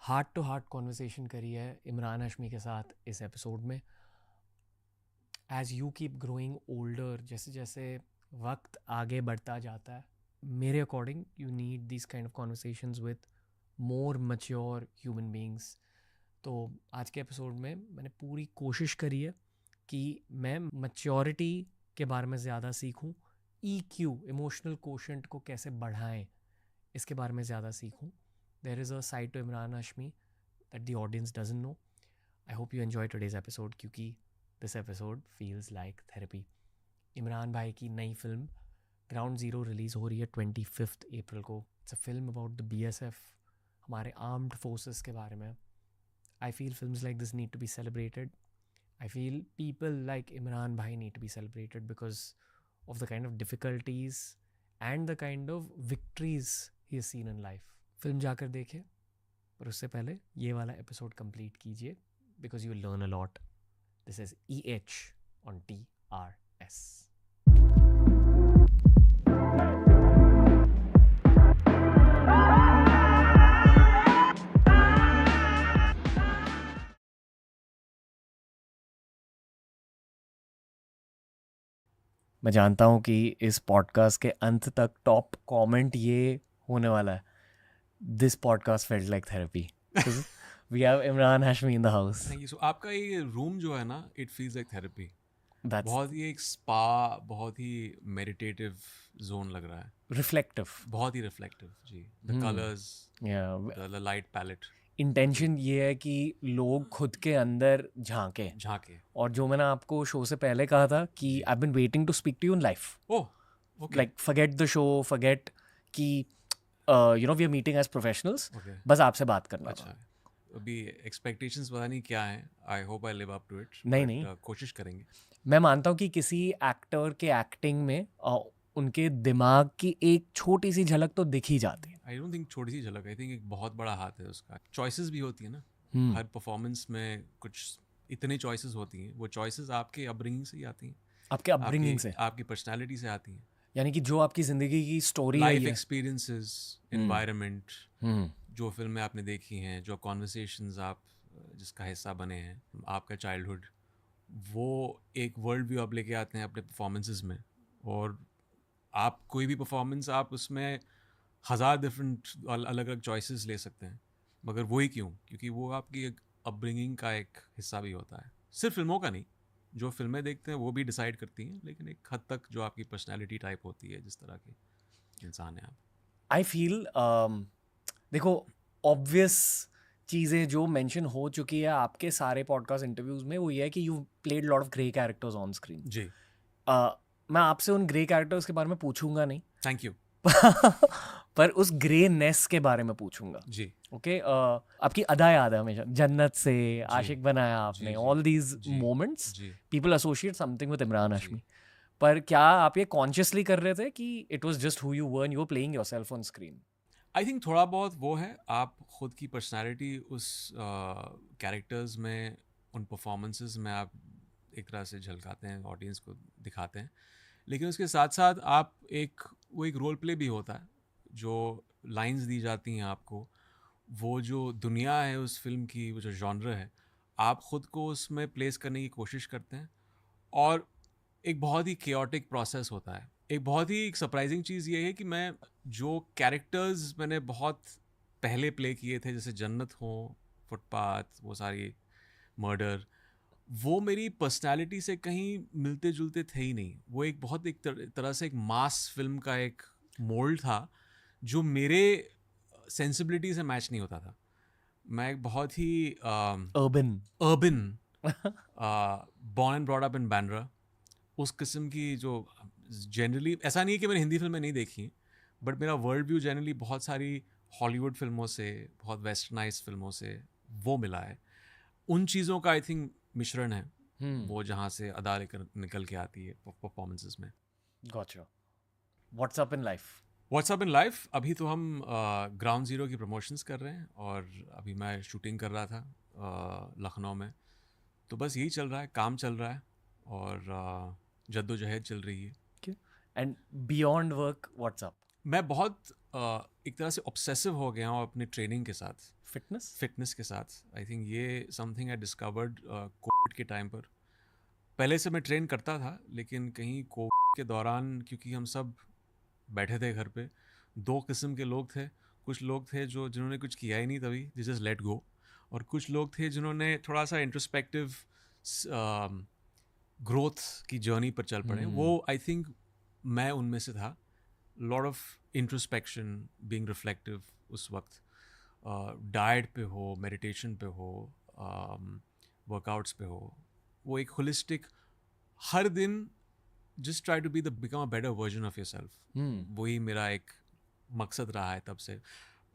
Heart to heart conversation करी है इमरान हाशमी के साथ इस एपिसोड में. As you keep growing older, जैसे जैसे वक्त आगे बढ़ता जाता है, मेरे according you need this kind of conversations with more mature human beings. तो आज के एपिसोड में मैंने पूरी कोशिश करी है कि मैं मैच्योरिटी के बारे में ज़्यादा सीखूं, EQ इमोशनल कोशेंट को कैसे बढ़ाएं इसके बारे में ज़्यादा सीखूं. There is a side to Imran Hashmi that the audience doesn't know. I hope you enjoy today's episode क्योंकि this episode feels like therapy. Imran भाई की नई फिल्म ग्राउंड ज़ीरो रिलीज़ हो रही है 25 अप्रैल को. It's a film about the BSF, हमारे armed forces के बारे में. I feel films like this need to be celebrated. I feel people like Imran Bhai need to be celebrated because of the kind of difficulties and the kind of victories he has seen in life. Film जाकर देखें, पर उससे पहले ये वाला episode complete कीजिए because you learn a lot. This is EH on TRS. मैं जानता हूँ कि इस पॉडकास्ट के अंत तक टॉप कमेंट ये होने वाला है, this podcast felt like therapy. We have Imran Hashmi in the house. Thank you. So आपका ये रूम जो है ना, it feels like therapy. That's बहुत ही एक स्पा, बहुत ही मेडिटेटिव जोन लग रहा है. रिफ्लेक्टिव. बहुत ही रिफ्लेक्टिव जी. The colours, the light palette. Intention ये है कि लोग खुद के अंदर झांके. और जो मैंने आपको शो से पहले कहा था कि I been waiting to speak to you in life. Oh okay. Like forget the show, forget कि you know we are meeting as professionals. Okay. Bus आपसे बात करना. अच्छा, अभी एक्सपेक्टेशंस पता नहीं क्या है. I hope I live up to it. नहीं. कोशिश करेंगे. मैं मानता हूँ कि किसी एक्टर के एक्टिंग में उनके दिमाग की एक छोटी सी झलक तो दिख ही जाती है. आई डोंट थिंक छोटी सी झलक, आई थिंक एक बहुत बड़ा हाथ है उसका. चॉइसेस भी होती है ना. हर परफॉर्मेंस में कुछ इतनी चॉइसेस होती हैं. वो चॉइसेस आपके अपब्रिंगिंग से ही आती हैं, आपके अपब्रिंगिंग से, आपकी पर्सनालिटी से आती हैं. यानी कि जो आपकी जिंदगी की स्टोरी है, लाइफ एक्सपीरियंसेस, एनवायरनमेंट, जो फिल्में आपने देखी हैं, जो कॉन्वर्सेशंस आप जिसका हिस्सा बने हैं, आपका चाइल्डहुड, वो एक वर्ल्ड व्यू आप लेके आते हैं अपने परफॉर्मेंसेस में. और आप कोई भी परफॉर्मेंस, आप उसमें 1000 डिफरेंट अलग अलग चॉइसेस ले सकते हैं. मगर वही क्यों? क्योंकि वो आपकी एक अपब्रिंगिंग का एक हिस्सा भी होता है. सिर्फ फिल्मों का नहीं, जो फिल्में देखते हैं वो भी डिसाइड करती हैं, लेकिन एक हद तक जो आपकी पर्सनैलिटी टाइप होती है, जिस तरह के इंसान हैं आप. आई फील देखो, ऑब्वियस चीज़ें जो मेंशन हो चुकी है आपके सारे पॉडकास्ट इंटरव्यूज में, वो ये है कि you played lot of grey characters on screen. जी. मैं आपसे उन ग्रे कैरेक्टर्स के बारे में पूछूंगा नहीं. Thank you. पर उस ग्रे नेस के बारे में पूछूंगा. जी. ओके. आपकी अदा याद है हमेशा, जन्नत से, आशिक बनाया आपने, all these moments people associate something with Imran Hashmi. पर क्या आप ये कॉन्शियसली कर रहे थे कि it was just who you were and you were playing yourself on screen? I think थोड़ा बहुत वो है. आप खुद की पर्सनैलिटी उस कैरेक्टर्स में, उन परफॉर्मेंसेस में आप एक तरह से झलकाते हैं, ऑडियंस को दिखाते हैं. लेकिन उसके साथ साथ आप वो एक रोल प्ले भी होता है. जो लाइंस दी जाती हैं आपको, वो जो दुनिया है उस फिल्म की, वो जो जॉनर है, आप ख़ुद को उसमें प्लेस करने की कोशिश करते हैं. और एक बहुत ही केओटिक प्रोसेस होता है. एक बहुत ही सरप्राइजिंग चीज़ ये है कि मैं जो कैरेक्टर्स मैंने बहुत पहले प्ले किए थे, जैसे जन्नत हो, फुटपाथ, वो सारी मर्डर, वो मेरी पर्सनालिटी से कहीं मिलते जुलते थे ही नहीं. वो एक बहुत एक तरह से एक मास फिल्म का एक मोल्ड था जो मेरे सेंसिबिलिटी से मैच नहीं होता था. मैं एक बहुत ही urban born and brought up in Bandra, उस किस्म की, जो जनरली, ऐसा नहीं है कि मैंने हिंदी फिल्में नहीं देखी, बट मेरा वर्ल्ड व्यू जनरली बहुत सारी हॉलीवुड फिल्मों से, बहुत वेस्टर्नाइज फिल्मों से वो मिला है. उन चीज़ों का आई थिंक मिश्रण है वो, जहाँ से अदा निकल के आती है परफॉर्मेंसेस में. गॉटचा. What's up in life? What's up in life, अभी तो हम ग्राउंड ज़ीरो की प्रमोशंस कर रहे हैं, और अभी मैं शूटिंग कर रहा था लखनऊ में. तो बस यही चल रहा है, काम चल रहा है, और जद्दोजहद चल रही है. And beyond work, what's up? मैं बहुत एक तरह से ऑब्सेसिव हो गया हूँ अपने ट्रेनिंग के साथ, फिटनेस के साथ। आई थिंक ये समथिंग आई डिस्कवर्ड कोविड के टाइम पर। पहले से मैं ट्रेन करता था, लेकिन कहीं कोविड के दौरान, क्योंकि हम सब बैठे थे घर पे, दो किस्म के लोग थे। कुछ लोग थे जिन्होंने कुछ किया ही नहीं, तभी दे जस्ट लेट गो, और कुछ लोग थे जिन्होंने थोड़ा सा इंट्रोस्पेक्टिव ग्रोथ की जर्नी पर चल पड़े। वो आई थिंक मैं उनमें से था। Lot of introspection, being reflective उस वक्त। डाइट पे हो, मेडिटेशन पे हो, वर्कआउट्स पे हो, वो एक होलिस्टिक, हर दिन just try to be the become a better version of yourself. वही मेरा एक मकसद रहा है तब से।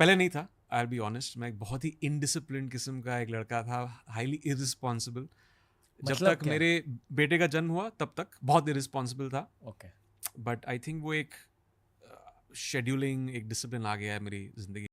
पहले नहीं था, आई विल बी ऑनेस्ट। मैं एक बहुत ही इनडिसिप्लिन किस्म का एक लड़का था, हाईली इररिस्पॉन्सिबल। जब तक मेरे बेटे का जन्म हुआ तब तक बहुत इररिस्पॉन्सिबल था। बट आई थिंक वो एक शेड्यूलिंग, एक डिसिप्लिन आ गया है मेरी ज़िंदगी